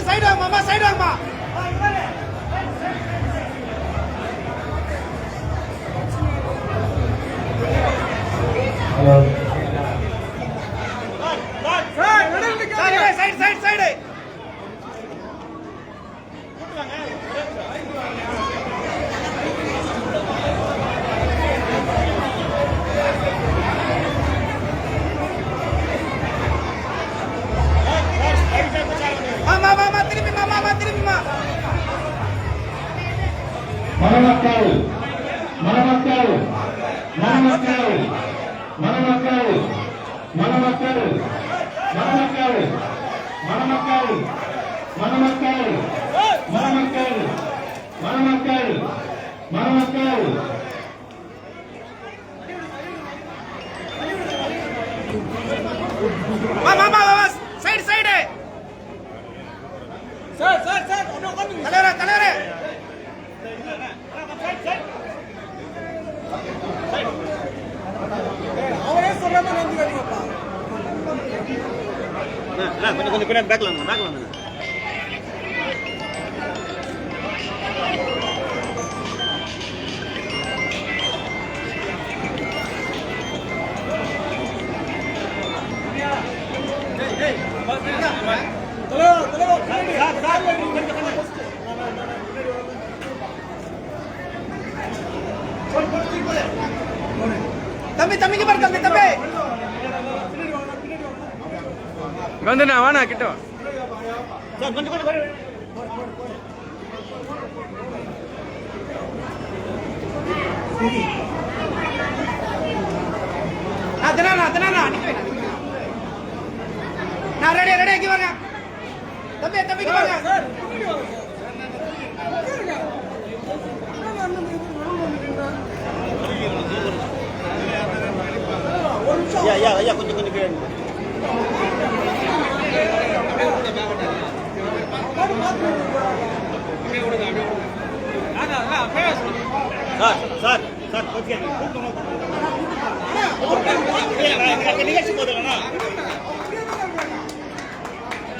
Side வாங்கம்மா side வாங்கம்மா. Side side side. மணமக்கள் மணமக்கள் மணமக்கள் மணமக்கள் மணமக்கள் மணமக்கள் மணமக்கள் மணமக்கள் மணமக்கள் மணமக்கள் மணமக்கள் side side. Sir sir sir தலைவரே தலைவரே. அவரே சொல்றாம நம்பி வைப்பா. கொஞ்சம் கொஞ்சம் பின்னாடி பேக்ல வாங்க பேக்ல வாங்க. தம்பி தம்பிக்கு பாரு தம்பி தம்பி வந்துண்ணா வாண்ணா கிட்ட கொஞ்சம் கொஞ்சம் நான் ரெடி ரெடி இங்க வாங்க தம்பி தம்பிக்கு வாங்க. ஐயா கொஞ்சம் கொஞ்சம் சார் சார் சார் நிகழ்ச்சி போதும்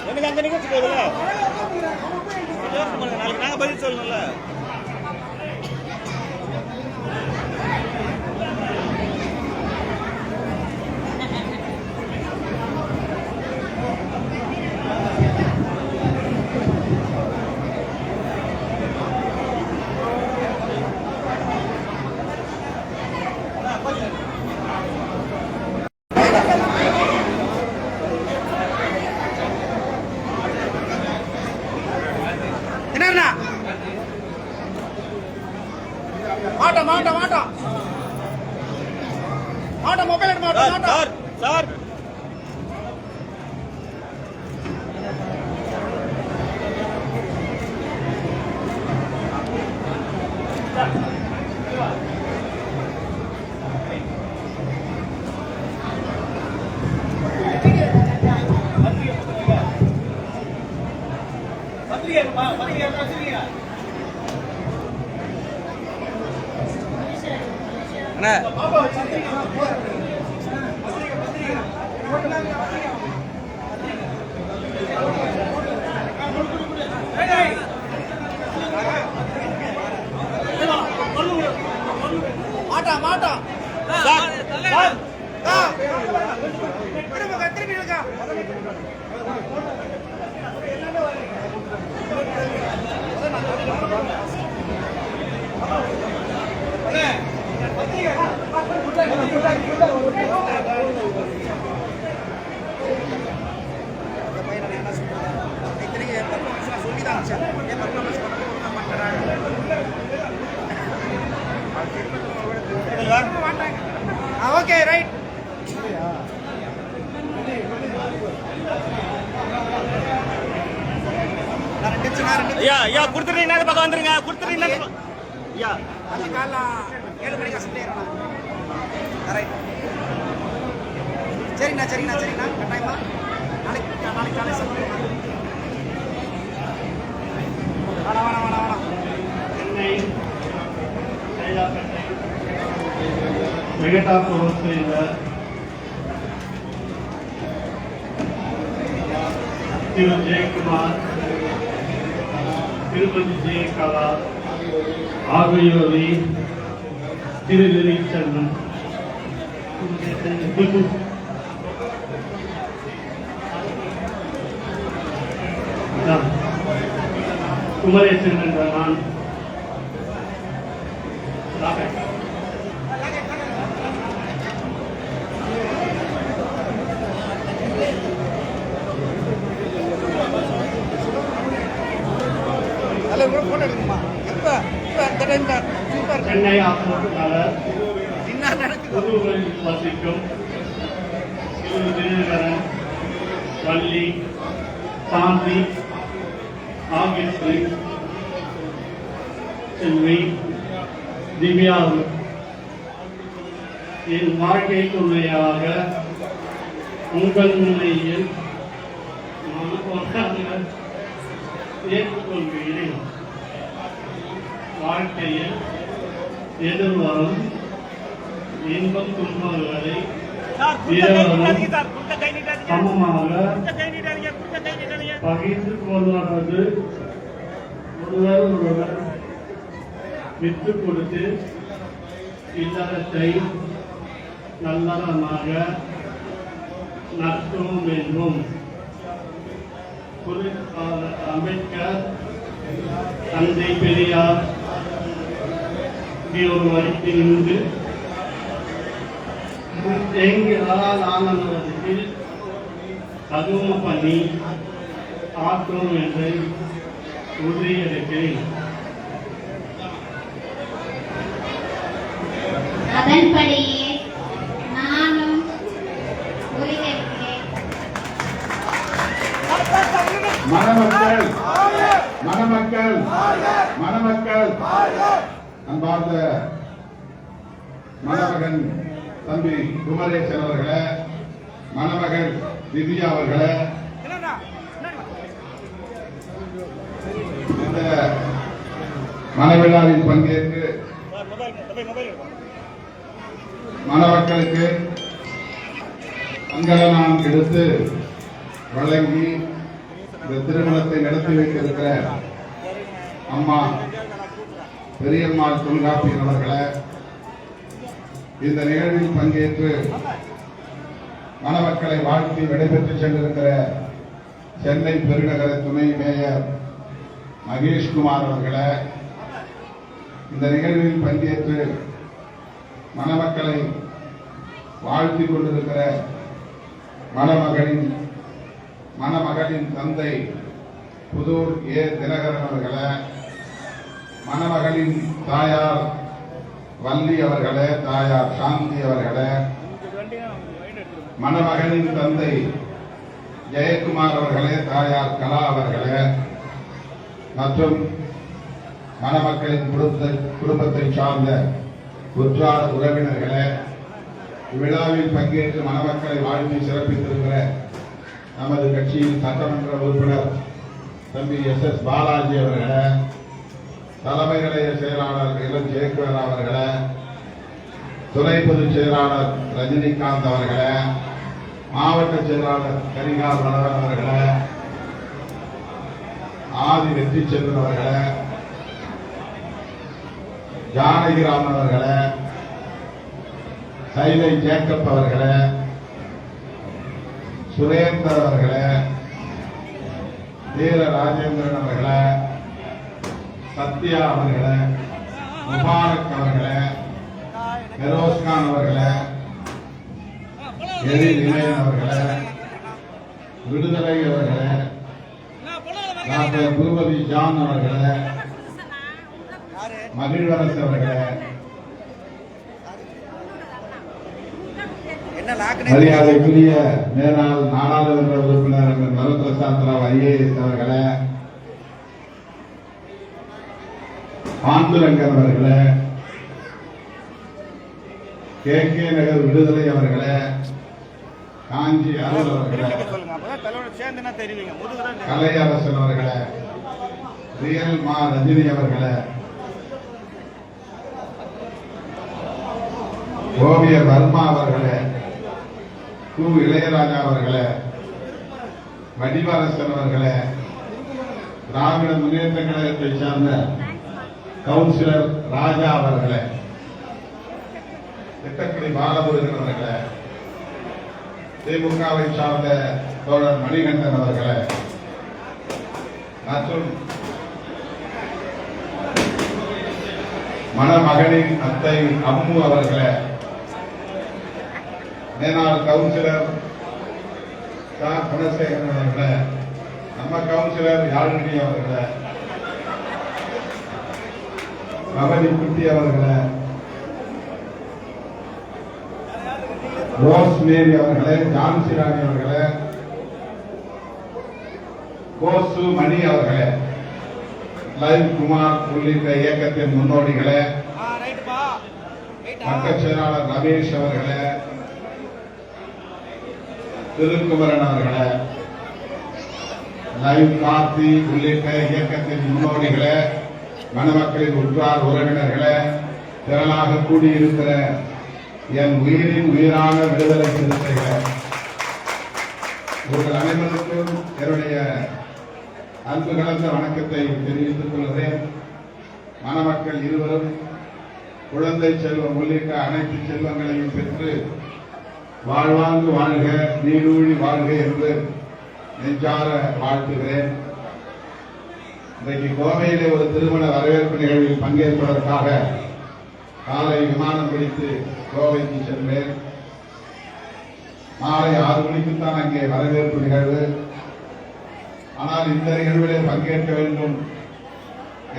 எனக்கு அந்த நிகழ்ச்சி போதுல நாளைக்கு நாங்க பதில் சொல்லணும்ல. மாட்டா மாட்டா மாட்டா மாட்டா மொபைல் எடுத்து மாட்டா மாட்டா சார் சார் மாட்டா மாட்டா திரும்பி இருக்கா ஓகே ரைட். ஐயா ஐயா கொடுத்துறீங்க பக்கம் வந்துருங்க கொடுத்துறீங்க ஐயா அந்த காலைல 7 மணிக்கு சொல்லிடுறேன். ரைட் சரிண்ணா சரிண்ணா சரிண்ணா கட்டாயமா நாளைக்கு நாளைக்கு காலை சொல்லுங்க. வாடா வாடா வாடா வாடா வெங்கடாபுரத்தில் திரு ஜெயக்குமார் திருமதி ஜெயகலா ஆகியோரை திருநெறி செல்வன் குமரேசன் என்ற நான் சென்னை ஆசிரியர் புதுவரில் வசிக்கும் தினகரன் வள்ளி சாந்தி ஆகியவரை செல்வி திவ்யா என் வாழ்க்கை துணையாக உங்கள் முன்னிலையில் ஏற்றுக்கொள்கிறேன். வாழ்க்கையில் எதிர்வரும் இன்பம் துன்பங்களை சமமாக பகிர்ந்து கொள்வது, ஒருவர் ஒருவர் விட்டுக் கொடுத்து இல்லறத்தை நல்லறமாக நடத்தும் என்றும் அம்பேத்கர், தந்தை பெரியார் ஒரு வழிப்பிலிருந்து எங்களால் ஆனந்தத்தில் தகும பண்ணி ஆற்றும் என்று உறுதியெடுக்கிறேன். அதன்படியே நானும் உறுதியேற்கிறேன். மணமக்கள் மணமக்கள் மணமக்கள் அன்பார்ந்த மணமகன் தம்பி குமரேசன் அவர்களே, மணமகள் திவ்யா அவர்களே, இந்த மணவிழாவில் பங்கேற்று மணமக்களுக்கு அங்கலனாம் எடுத்து வழங்கி இந்த திருமணத்தை நடத்தி வைத்திருக்கிற அம்மா பெரியம்மாள் தொல்காப்பியன் அவர்களே, இந்த நிகழ்வில் பங்கேற்று மணமக்களை வாழ்த்தி விடைபெற்று சென்றிருக்கிற சென்னை பெருநகர துணை மேயர் மகேஷ்குமார் அவர்களே, இந்த நிகழ்வில் பங்கேற்று மணமக்களை வாழ்த்திக் கொண்டிருக்கிற மணமகளின் தந்தை புதூர் ஏ தினகரன் அவர்களே, மணமகளின் தாயார் வள்ளி அவர்களே, தாயார் சாந்தி அவர்களே, மணமகளின் தந்தை ஜெயக்குமார் அவர்களே, தாயார் கலா அவர்களே, மற்றும் மணமக்களின் குடும்பத்தை சார்ந்த உற்றார் உறவினர்களே, இவ்விழாவில் பங்கேற்று மணமக்களை வாழ்த்தி சிறப்பித்திருக்கிற நமது கட்சியின் சட்டமன்ற உறுப்பினர் தம்பி எஸ் பாலாஜி அவர்களே, தலைமை நிலைய செயலாளர் இளம் ஜெயக்குமார் அவர்களே, துணை பொதுச் செயலாளர் ரஜினிகாந்த் அவர்களே, மாவட்ட செயலாளர் கரிகால் வளவன் அவர்களே, ஆதி வெற்றி செல்வன் அவர்களே, ஜானகிராமன் அவர்களே, சைலை ஜேக்கப் அவர்களே, சுரேந்தர் அவர்களே, வீர ராஜேந்திரன் அவர்களே, சத்யா அவர்களே, முபாரக் அவர்களே, பெரோஸ்கான் அவர்களே, எரி நிலையன் அவர்களே, விடுதலை அவர்களே, டாக்டர் பூபதி ஜான் அவர்களே, மகிழ்வரசு அவர்களே, மரியாதைக்குரிய மேலாள் நாடாளுமன்ற உறுப்பினர் வரப்பிரசாத் ராவ் ஐஏஎஸ் அவர்களே, பாண்டுரங்கன் அவர்களே, கே நகர் விடுதலை அவர்களே, காஞ்சி அருள் அவர்களே, கலையரசன் அவர்களே, ரியல் மா ரஜினி அவர்களே, ஓவியர் வர்மா அவர்களே, கு இளையராஜா அவர்களே, வடிவரசன் அவர்களே, திராவிட முன்னேற்ற கழகத்தை சார்ந்த கவுன்சிலர் ராஜா அவர்களே, திட்டக்குடி பாலமுருகன் அவர்களே, திமுகவை சார்ந்த தோழர் மணிகண்டன் அவர்களே மற்றும் மணமகனின் அத்தை அம்மு அவர்களே, மேனாள் கவுன்சிலர் குணசேகரன் அவர்களே, நம்ம கவுன்சிலர் யாழ்மணி அவர்களே, ரமணி குட்டி அவர்களே, ரோஸ்மேரி அவர்களே, ஜான்சி ராணி அவர்களே, கோசு மணி அவர்களே, லைவ் குமார் உள்ளிட்ட இயக்கத்தின் முன்னோடிகளே, மட்ட செயலாளர் ரமேஷ் அவர்களே, திருக்குமரன் அவர்களே, லைவ் கார்த்தி உள்ளிட்ட இயக்கத்தின் முன்னோடிகளே, மணமக்களின் உற்றார் உறவினர்களே, திரளாக கூடியிருக்கிற என் உயிரின் உயிரான விடுதலை சிறுத்தைகளே, உங்கள் அனைவருக்கும் என்னுடைய அன்பு கலந்த வணக்கத்தை தெரிவித்துக் கொள்கிறேன். மணமக்கள் இருவரும் குழந்தை செல்வம் உள்ளிட்ட அனைத்து செல்வங்களையும் பெற்று வாழ்வாங்கு வாழ்க, நீடூழி வாழ்க என்று நெஞ்சார வாழ்த்துகிறேன். இன்றைக்கு கோவையிலே ஒரு திருமண வரவேற்பு நிகழ்வில் பங்கேற்பதற்காக காலை விமானம் பிடித்து கோவைக்கு சென்றேன். மாலை 6 மணிக்குத்தான் அங்கே வரவேற்பு நிகழ்வு. ஆனால் இந்த நிகழ்விலே பங்கேற்க வேண்டும்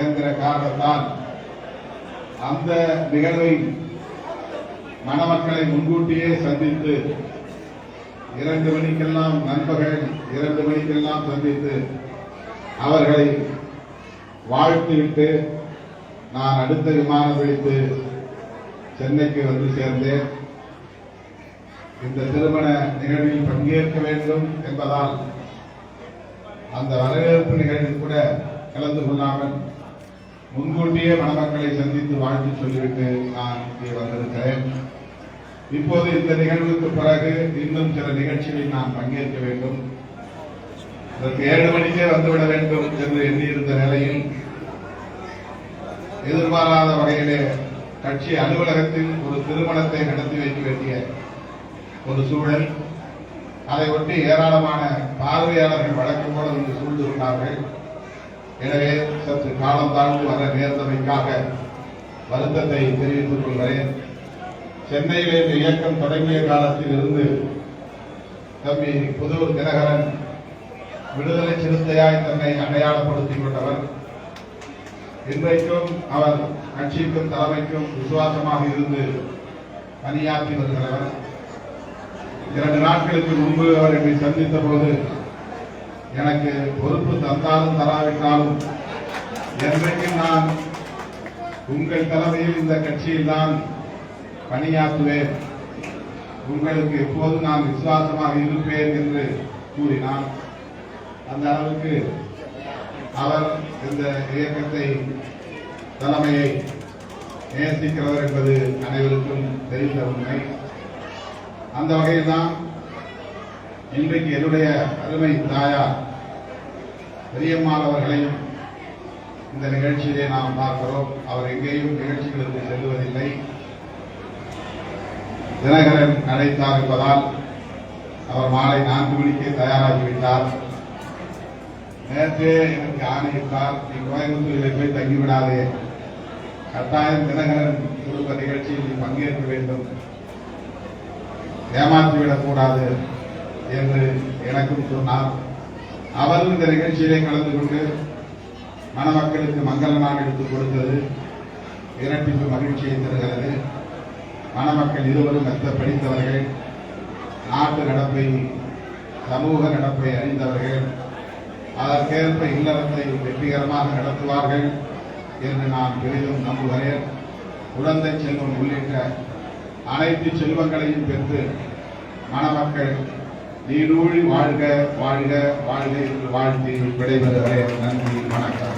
என்கிற காரணத்தால் அந்த நிகழ்வை மணமக்களை முன்கூட்டியே சந்தித்து 2 மணிக்கெல்லாம் நண்பர்கள் 2 மணிக்கெல்லாம் சந்தித்து அவர்களை வாழ்த்திவிட்டு நான் அடுத்த விமானம் பிடித்து சென்னைக்கு வந்து சேர்ந்தேன். இந்த திருமண நிகழ்வில் பங்கேற்க வேண்டும் என்பதால் அந்த வரவேற்பு நிகழ்வில் கூட கலந்து கொள்ளாமல் முன்கூட்டியே மணமக்களை சந்தித்து வாழ்த்து சொல்லிவிட்டு நான் இங்கே வந்திருக்கிறேன். இப்போது இந்த நிகழ்வுக்கு பிறகு இன்னும் சில நிகழ்ச்சிகளில் நான் பங்கேற்க வேண்டும். அதற்கு 7 மணிக்கே வந்துவிட வேண்டும் என்று எண்ணியிருந்த நிலையில் எதிர்பாராத வகையிலே கட்சி அலுவலகத்தில் ஒரு திருமணத்தை நடத்தி வைக்க வேண்டிய ஒரு சூழல். அதை ஒட்டி ஏராளமான பார்வையாளர்கள் வழக்கம் போல இங்கு சூழ்ந்து கொண்டார்கள். எனவே சற்று காலம் தாழ்ந்து வர நேர்ந்தமைக்காக வருத்தத்தை தெரிவித்துக் கொள்கிறேன். சென்னையிலே இந்த இயக்கம் தொடங்கிய காலத்தில் இருந்து தம்பி புதூர் தினகரன் விடுதலை சிறுத்தையாய் தன்னை அடையாளப்படுத்திக் கொண்டவர். இன்றைக்கும் அவர் கட்சிக்கும் தலைமைக்கும் விசுவாசமாக இருந்து பணியாற்றி வருகிறவர். 2 நாட்களுக்கு முன்பு அவர் என்னை சந்தித்த போது எனக்கு பொறுப்பு தந்தாலும் தராவிட்டாலும் என்றைக்கும் நான் உங்கள் தலைமையில் இந்த கட்சியில் தான் பணியாற்றுவேன், உங்களுக்கு எப்போதும் நான் விசுவாசமாக இருப்பேன் என்று கூறினார். அந்த அளவுக்கு அவர் இந்த இயக்கத்தை தலைமையை நேசிக்கிறவர் என்பது அனைவருக்கும் தெரிந்த உண்மை. அந்த வகையில் தான் இன்றைக்கு என்னுடைய அருமை தாயார் பெரியம்மாள் அவர்களையும் இந்த நிகழ்ச்சியிலே நாம் பார்க்கிறோம். அவர் எங்கேயும் நிகழ்ச்சிகளுக்கு செல்வதில்லை. தினகரன் அழைத்தார் என்பதால் அவர் மாலை 4 மணிக்கே தயாராகிவிட்டார். நேற்றே எனக்கு ஆணையிட்டார், நீ கோயம்புத்தூரில் போய் தங்கிவிடாதே, கட்டாயம் தினகரன் குடும்ப நிகழ்ச்சியில் நீ பங்கேற்க வேண்டும், ஏமாற்றிவிடக் கூடாது என்று எனக்கும் சொன்னார். அவரும் இந்த நிகழ்ச்சியிலே கலந்து கொண்டு மணமக்களுக்கு மங்கள நாள் எடுத்துக் கொடுத்தது இரட்டிப்பு மகிழ்ச்சியை தருகிறது. மணமக்கள் இருவரும் மெத்த படித்தவர்கள், நாட்டு நடப்பை சமூக நடப்பை அறிந்தவர்கள், அதற்கேற்ப இல்லறத்தை வெற்றிகரமாக நடத்துவார்கள் என்று நான் பெரிதும் நம்புகிறேன். குழந்தை செல்வம் உள்ளிட்ட அனைத்து செல்வங்களையும் பெற்று மணமக்கள் நீடூழி வாழ்க வாழ்க வாழ்க என்று வாழ்த்தி விடைபெறுகிறேன். நன்றி, வணக்கம்.